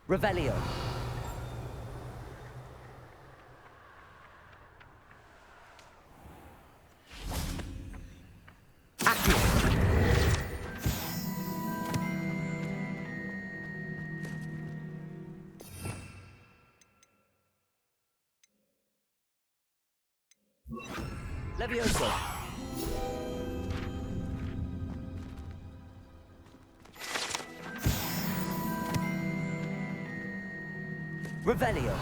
Revelio. Levioso. Revelio.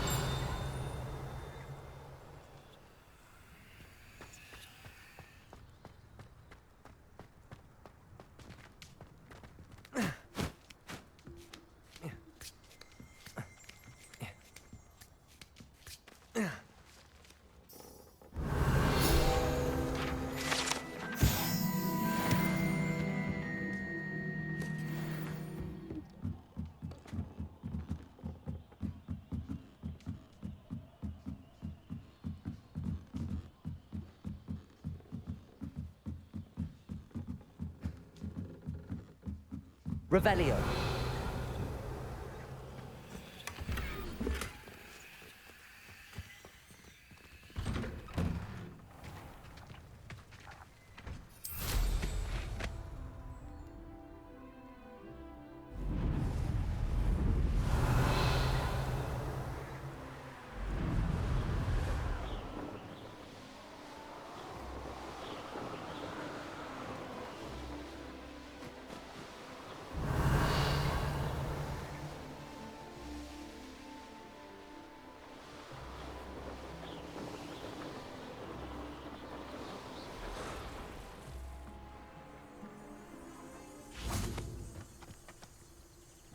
Revelio.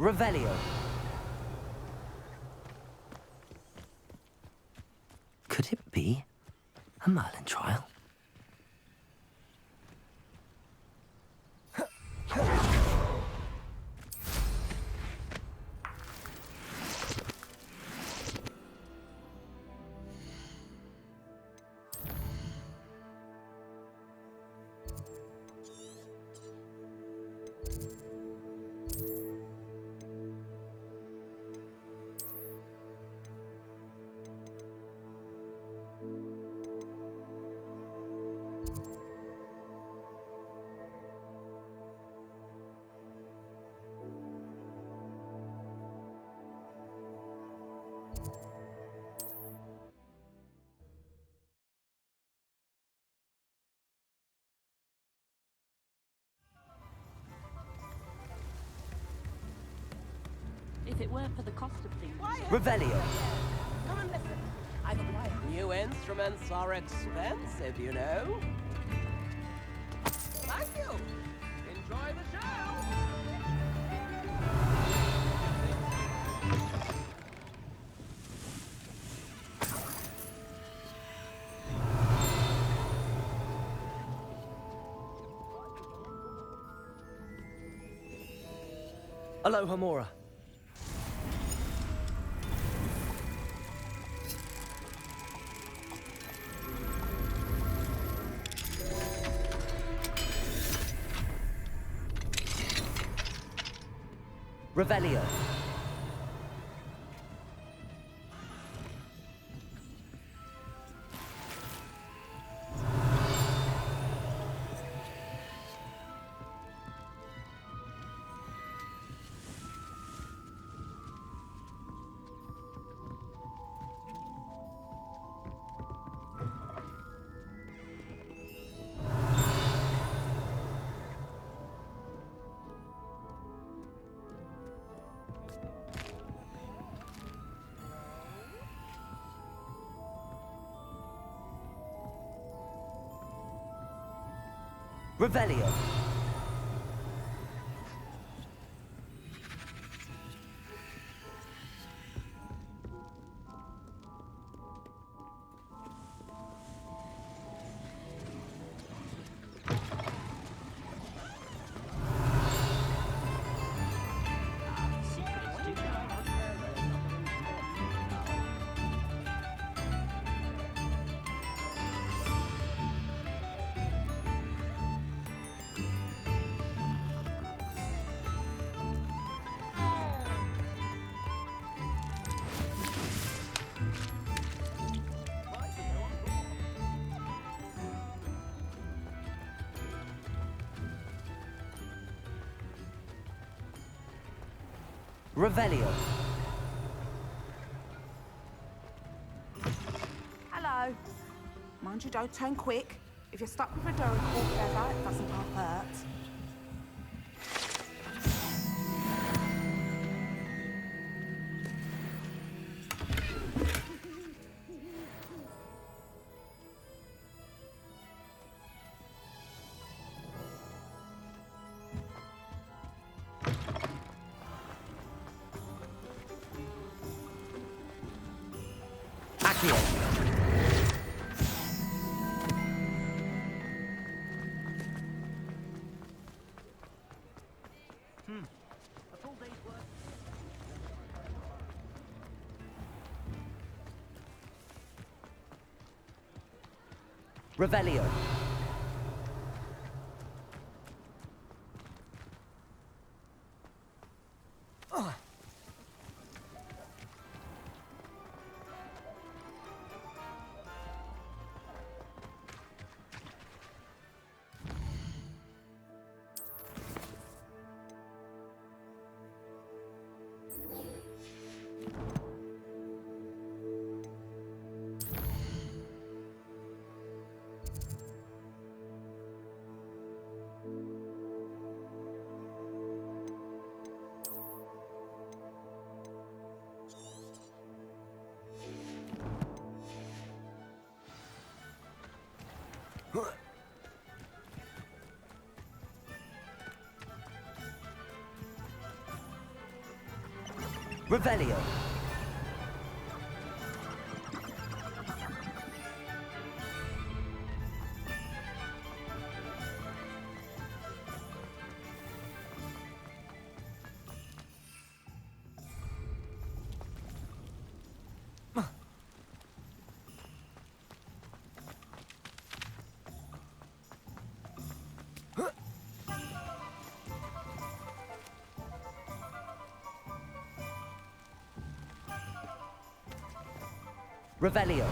Revelio. Could it be a Merlin trial? If it weren't for the cost of things. Revelio. Come and listen. I've acquired new instruments are expensive, you know. Thank you. Enjoy the show. Aloha Mora. Revelio. Revelio. Revelio. Hello. Mind you don't turn quick. If you're stuck with a Durham or feather, it doesn't half hurt. Accio. A full day's work. Revelio. Revelio. Revelio.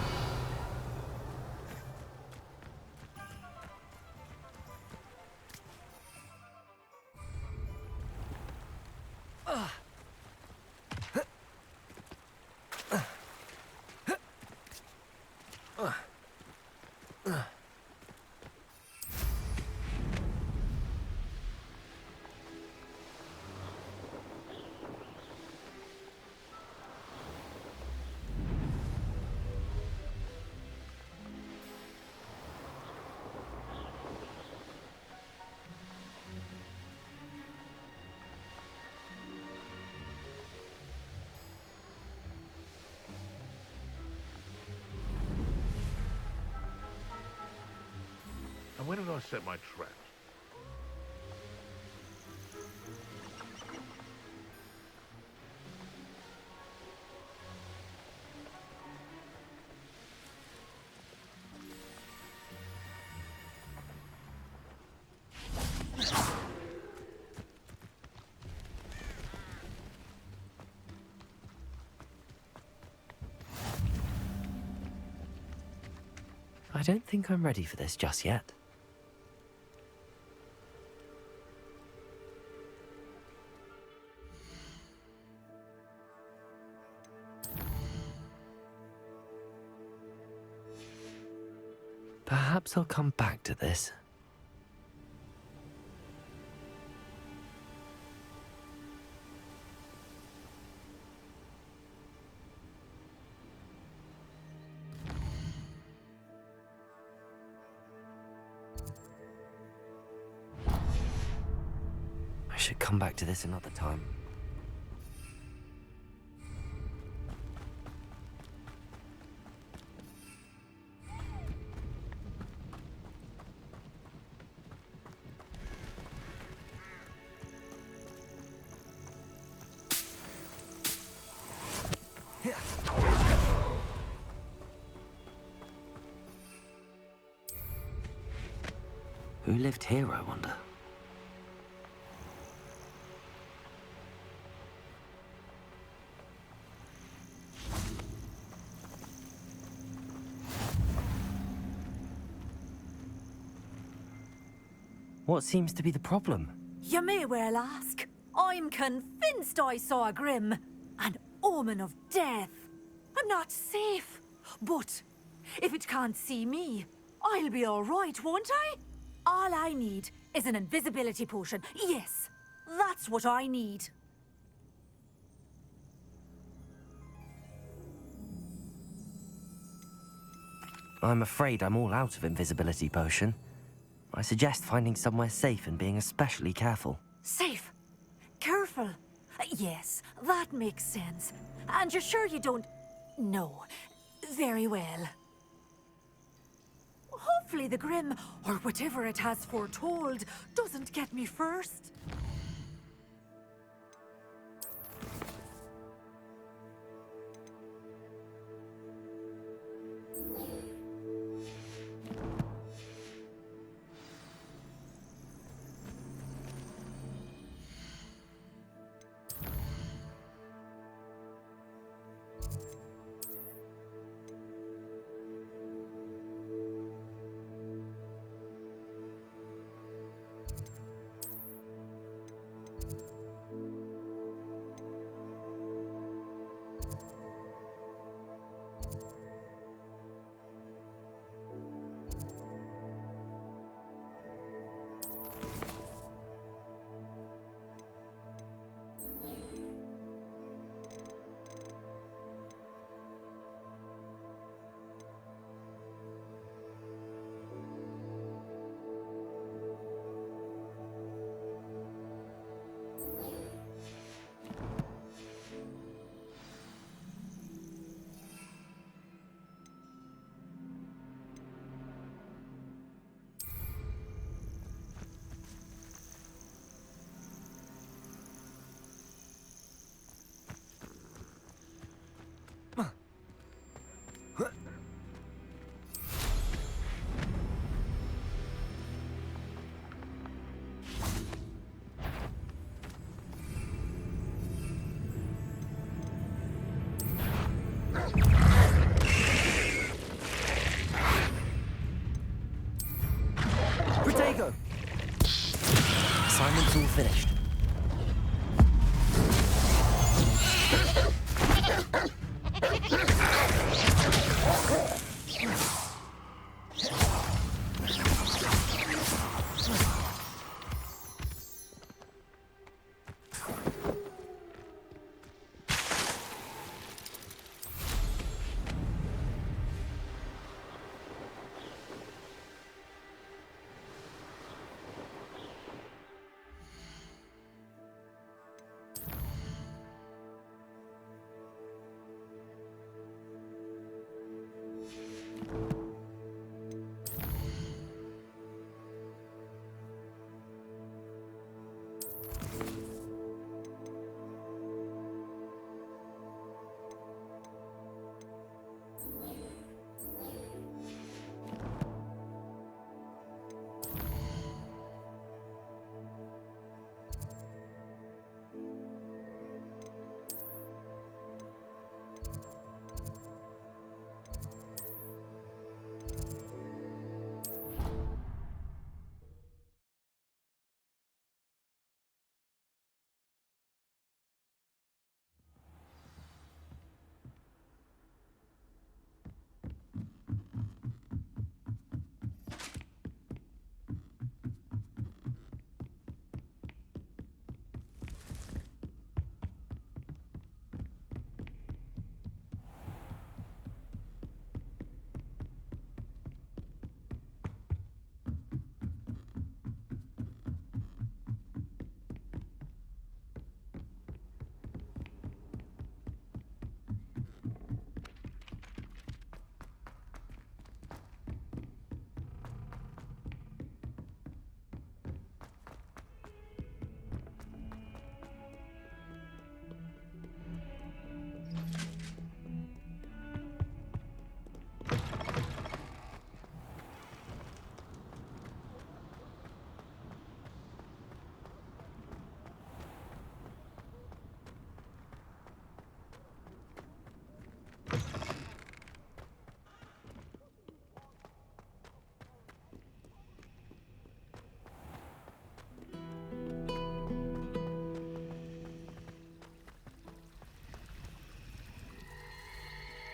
And where did I set my traps? I don't think I'm ready for this just yet. Perhaps I'll come back to this. I should come back to this another time. Who lived here, I wonder? What seems to be the problem? You may well ask. I'm convinced I saw a Grim, an omen of death. I'm not safe, but if it can't see me, I'll be all right, won't I? All I need is an invisibility potion. Yes, that's what I need. I'm afraid I'm all out of invisibility potion. I suggest finding somewhere safe and being especially careful. Safe. Careful. Yes, that makes sense. And you're sure you don't... No. Very well. Hopefully the Grim, or whatever it has foretold, doesn't get me first.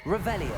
Revelio.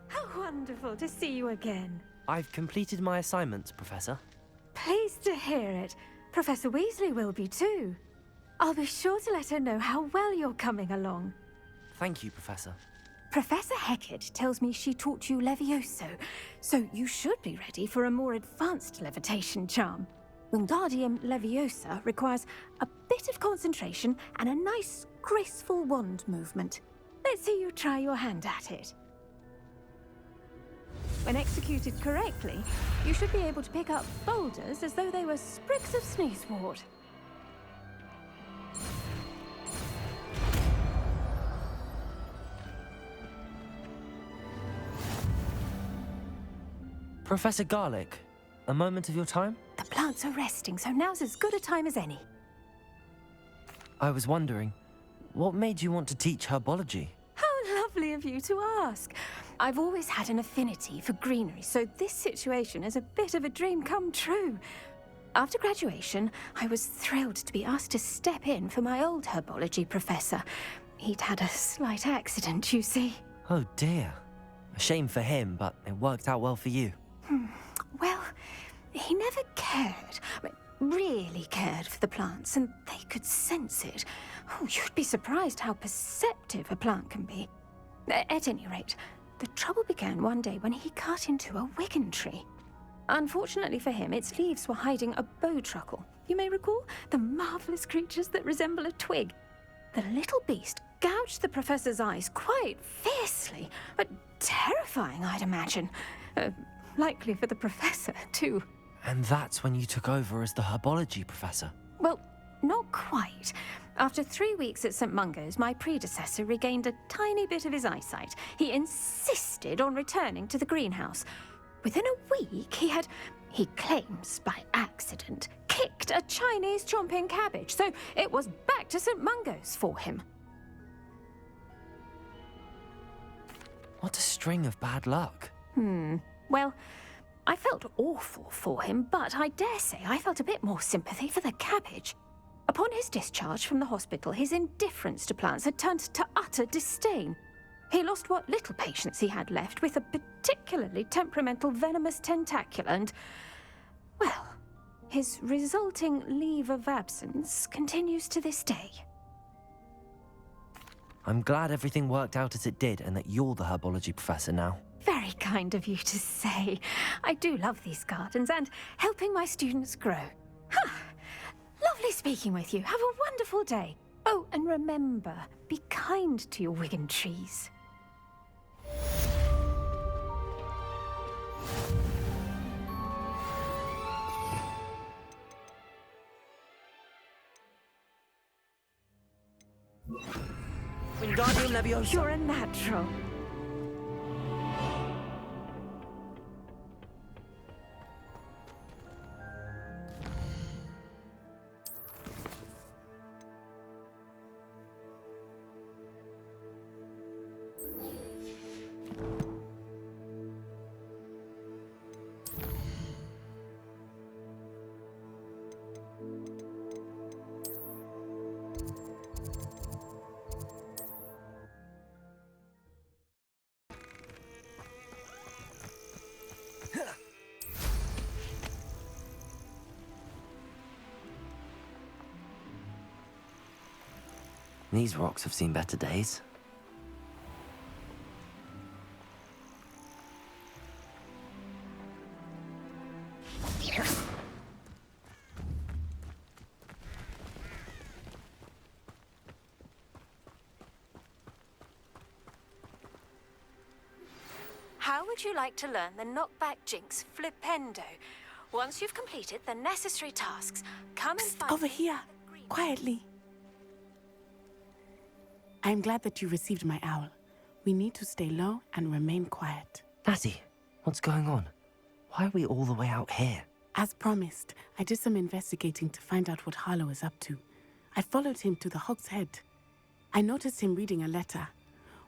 How wonderful to see you again. I've completed my assignments, Professor. Pleased to hear it. Professor Weasley will be too. I'll be sure to let her know how well you're coming along. Thank you, Professor. Professor Hecat tells me she taught you Levioso, so you should be ready for a more advanced levitation charm. Wingardium Leviosa requires a bit of concentration and a nice, graceful wand movement. Let's see you try your hand at it. When executed correctly, you should be able to pick up boulders as though they were sprigs of sneezewort. Professor Garlick, a moment of your time? The plants are resting, so now's as good a time as any. I was wondering, what made you want to teach herbology? How lovely of you to ask. I've always had an affinity for greenery, so this situation is a bit of a dream come true. After graduation, I was thrilled to be asked to step in for my old herbology professor. He'd had a slight accident, you see. Oh dear. A shame for him, but it worked out well for you. Well, he never cared, really cared for the plants, and they could sense it. Oh, you'd be surprised how perceptive a plant can be. At any rate, the trouble began one day when he cut into a wigan tree. Unfortunately for him, its leaves were hiding a bowtruckle. You may recall the marvelous creatures that resemble a twig. The little beast gouged the professor's eyes quite fiercely, but terrifying, I'd imagine. Likely for the professor, too. And that's when you took over as the herbology professor? Well, not quite. After 3 weeks at St. Mungo's, my predecessor regained a tiny bit of his eyesight. He insisted on returning to the greenhouse. Within a week, he claims by accident, kicked a Chinese chomping cabbage, so it was back to St. Mungo's for him. What a string of bad luck. Well, I felt awful for him, but I dare say I felt a bit more sympathy for the cabbage. Upon his discharge from the hospital, his indifference to plants had turned to utter disdain. He lost what little patience he had left with a particularly temperamental venomous tentacula and, well, his resulting leave of absence continues to this day. I'm glad everything worked out as it did and that you're the herbology professor now. Very kind of you to say. I do love these gardens and helping my students grow. Lovely speaking with you. Have a wonderful day. Oh, and remember, be kind to your wigan trees. Wingardium Leviosa. You're a natural. These rocks have seen better days. How would you like to learn the knockback jinx flipendo? Once you've completed the necessary tasks, come and find Over me here, at the green- quietly. I'm glad that you received my owl. We need to stay low and remain quiet. Natty, what's going on? Why are we all the way out here? As promised, I did some investigating to find out what Harlow is up to. I followed him to the Hog's Head. I noticed him reading a letter.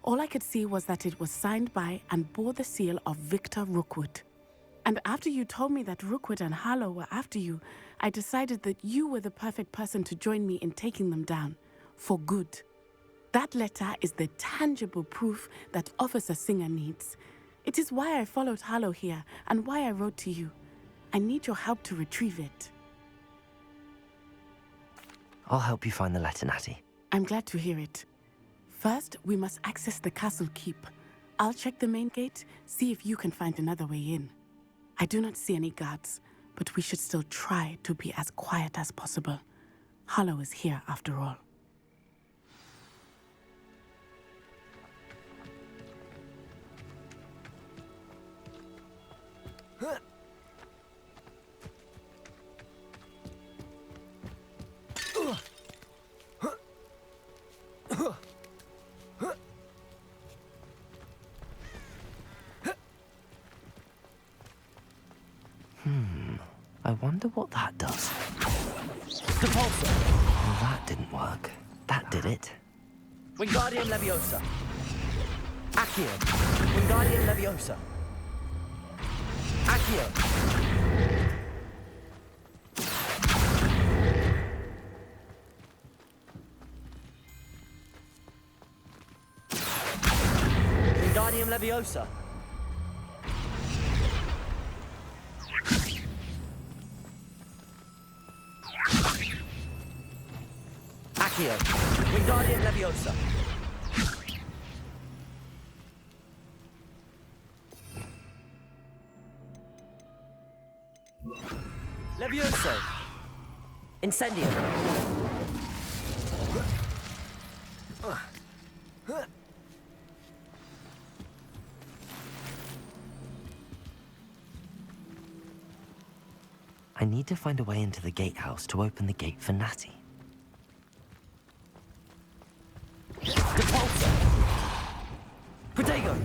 All I could see was that it was signed by and bore the seal of Victor Rookwood. And after you told me that Rookwood and Harlow were after you, I decided that you were the perfect person to join me in taking them down. For good. That letter is the tangible proof that Officer Singer needs. It is why I followed Harlow here and why I wrote to you. I need your help to retrieve it. I'll help you find the letter, Natty. I'm glad to hear it. First, we must access the castle keep. I'll check the main gate, see if you can find another way in. I do not see any guards, but we should still try to be as quiet as possible. Harlow is here after all. I wonder what that does. Depulso. Well, that didn't work. That did it. Wingardium Leviosa. Accio. Wingardium Leviosa. Accio. Wingardium Leviosa. Accio. Wingardium Leviosa. Levioso. Incendium. I need to find a way into the gatehouse to open the gate for Natty. Depulso. Protego.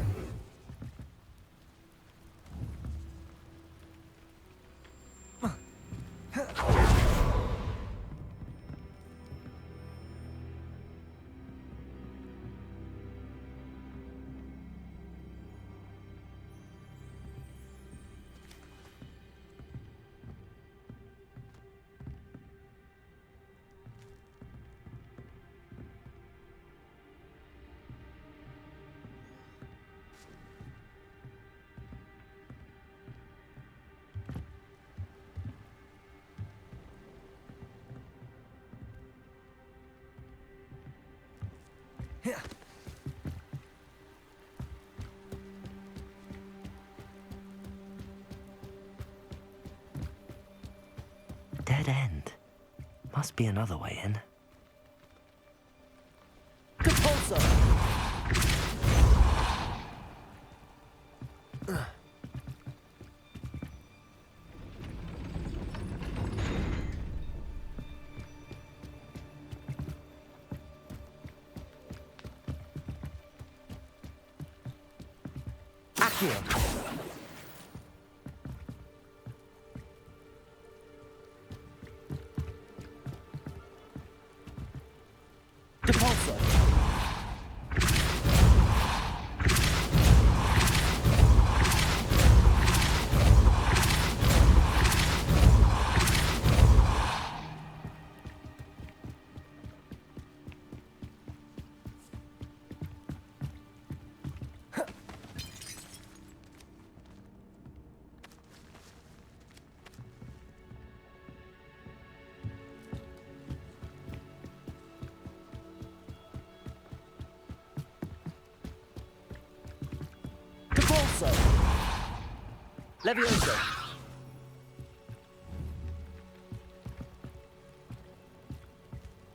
Dead end. Must be another way in. Depulso. Accio. Depulso. Depulso! Levioso!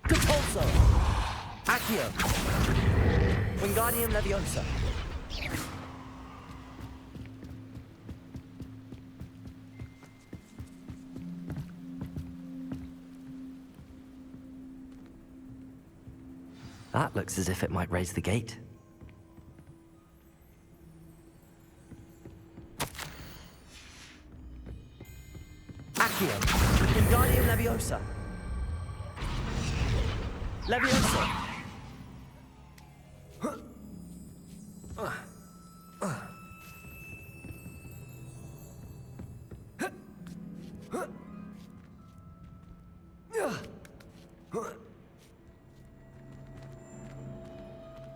Depulso! Accio! Wingardium Leviosa! That looks as if it might raise the gate. Accio! Wingardium Leviosa! Leviosa!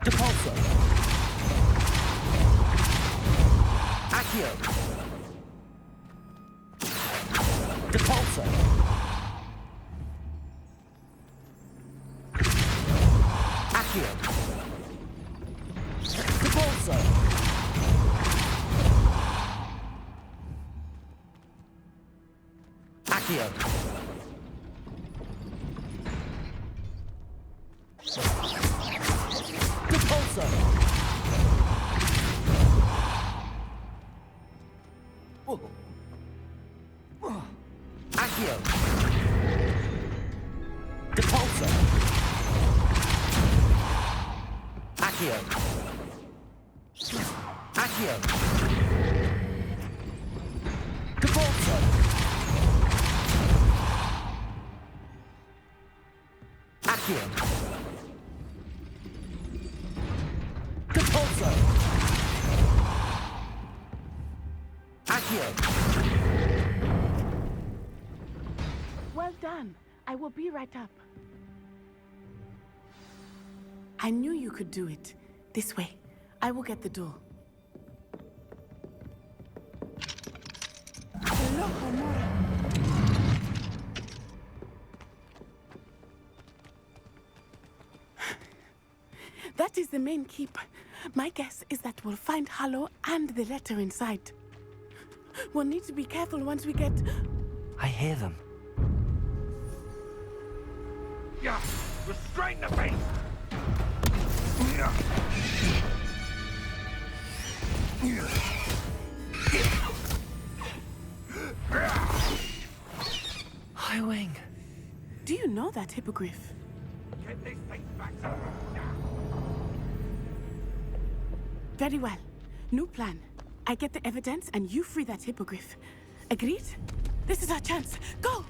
Depulso! Accio! Depulso! Accio! Depulso! Accio! Depulso! Accio! Depulso! Accio! Accio! Depulso! Accio! Depulso! Accio! Well done. I will be right up. I knew you could do it. This way. I will get the door. That is the main keep. My guess is that we'll find Hollow and the letter inside. We'll need to be careful once we get... I hear them. Yeah! Restrain the beast! Highwing. Do you know that hippogriff? Get this thing back to... Very well. New plan. I get the evidence and you free that hippogriff. Agreed? This is our chance. Go!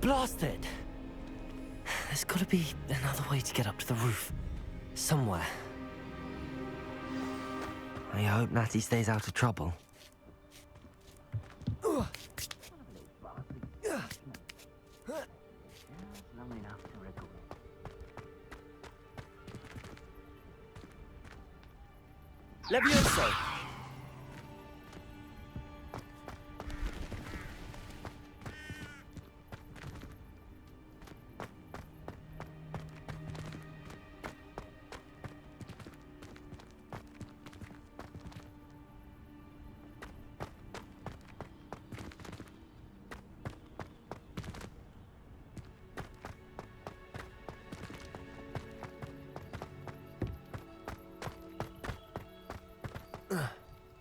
Blasted! There's gotta be another way to get up to the roof. Somewhere. I hope Natty stays out of trouble. Levioso!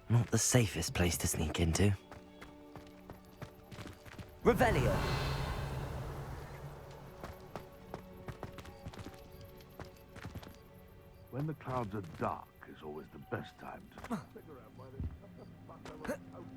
Not the safest place to sneak into. Revelio! When the clouds are dark is always the best time to figure out why they cut the fuck out of open.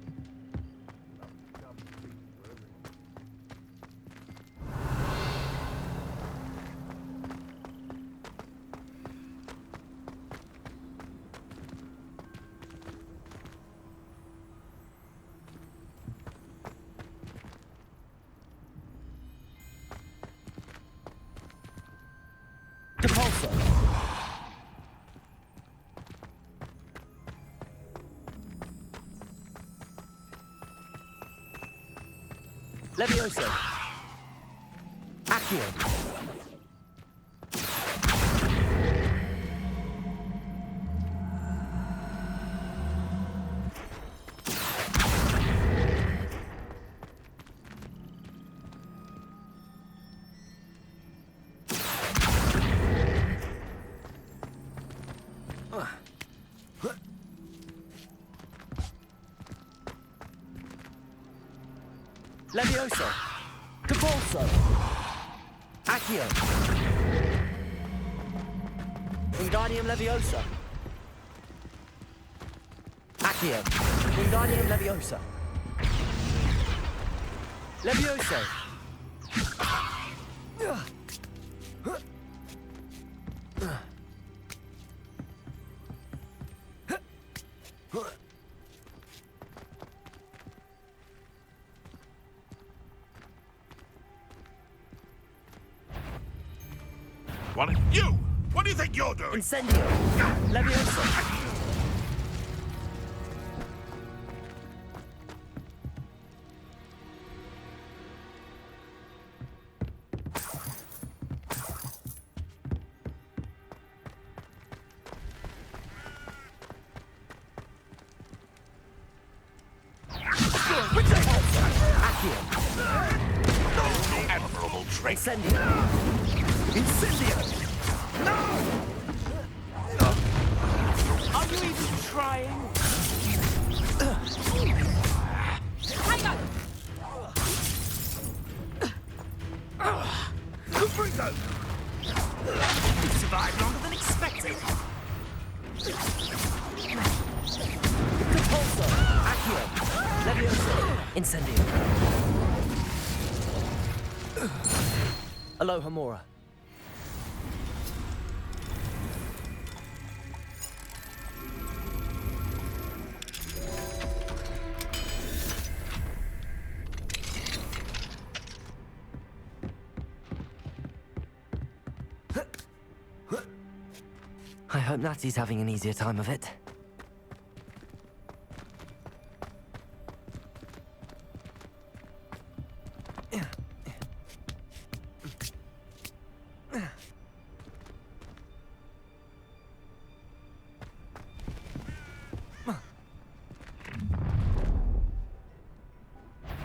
Depulso! Levioso! Accio! Levioso. Depulso. Accio. Wingardium Leviosa. Accio. Wingardium Leviosa. Levioso. What do you think you're doing? Incendio. Levioso. Admirable trick. Incendio. Incendio. Are you even trying? Hang on! Freezo! You survived longer than expected. Depulso. Accio. Levioso. Incendio. Aloha Mora. I hope Natty's having an easier time of it.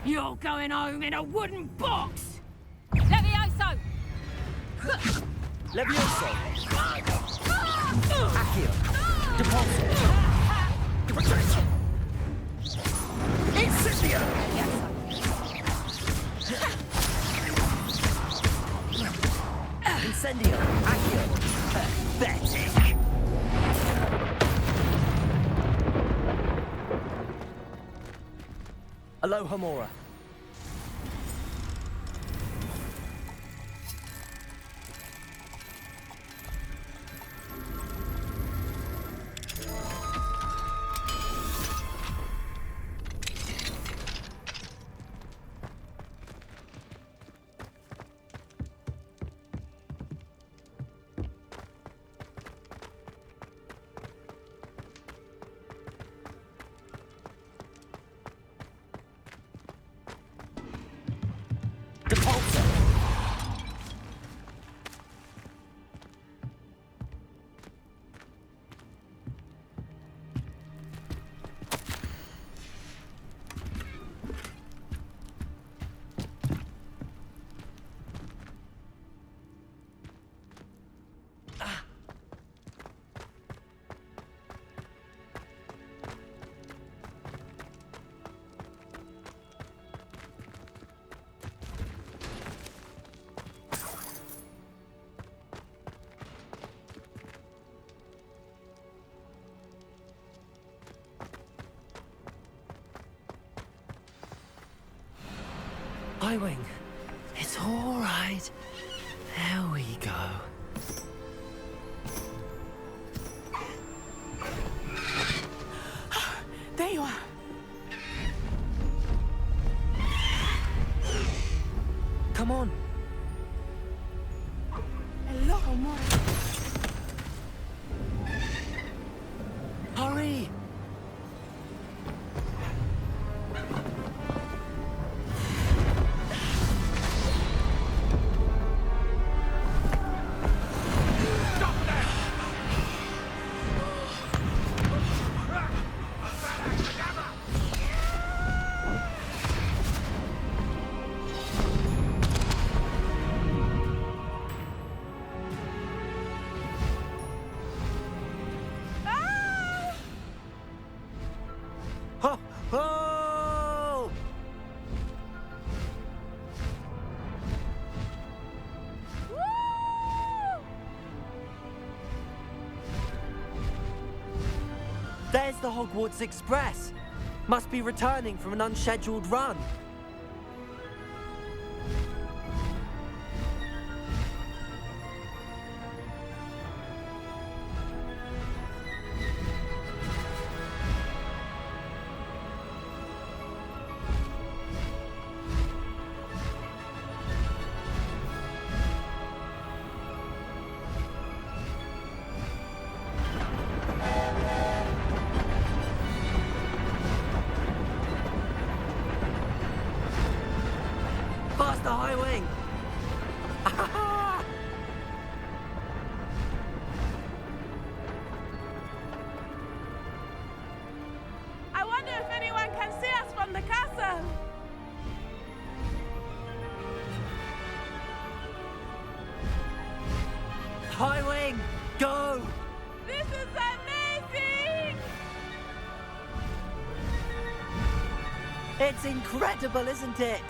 You're going home in a wooden box! Levioso! Levioso. Accio. Depulso. Incendio. Incendio. Accio. Pathetic. Aloha Mora. Depulso. Wing, it's all right. There we go. There you are. Come on. Aloha Mora. Hurry! Hogwarts Express. Must be returning from an unscheduled run. Faster, High Wing! I wonder if anyone can see us from the castle. High Wing, go! This is amazing! It's incredible, isn't it?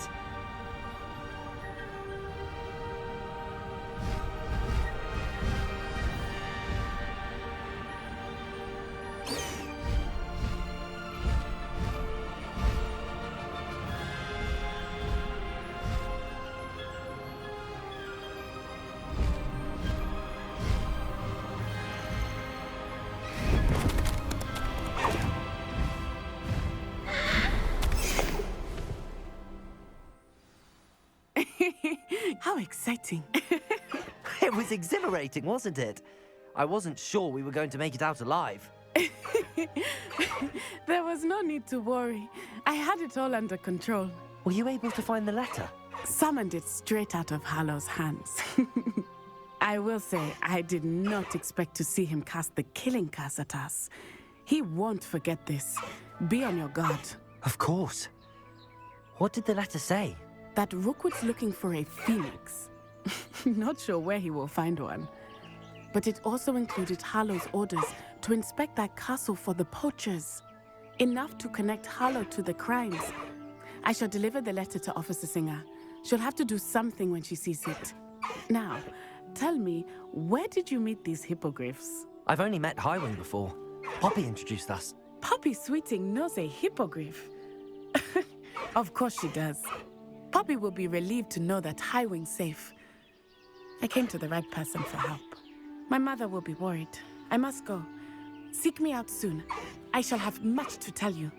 How exciting. It was exhilarating, wasn't it? I wasn't sure we were going to make it out alive. There was no need to worry. I had it all under control. Were you able to find the letter? Summoned it straight out of Harlow's hands. I will say, I did not expect to see him cast the killing curse at us. He won't forget this. Be on your guard. Of course. What did the letter say? That Rookwood's looking for a phoenix. Not sure where he will find one. But it also included Harlow's orders to inspect that castle for the poachers. Enough to connect Harlow to the crimes. I shall deliver the letter to Officer Singer. She'll have to do something when she sees it. Now, tell me, where did you meet these hippogriffs? I've only met Highwing before. Poppy introduced us. Poppy Sweeting knows a hippogriff. Of course she does. Poppy will be relieved to know that Highwing's safe. I came to the right person for help. My mother will be worried. I must go. Seek me out soon. I shall have much to tell you.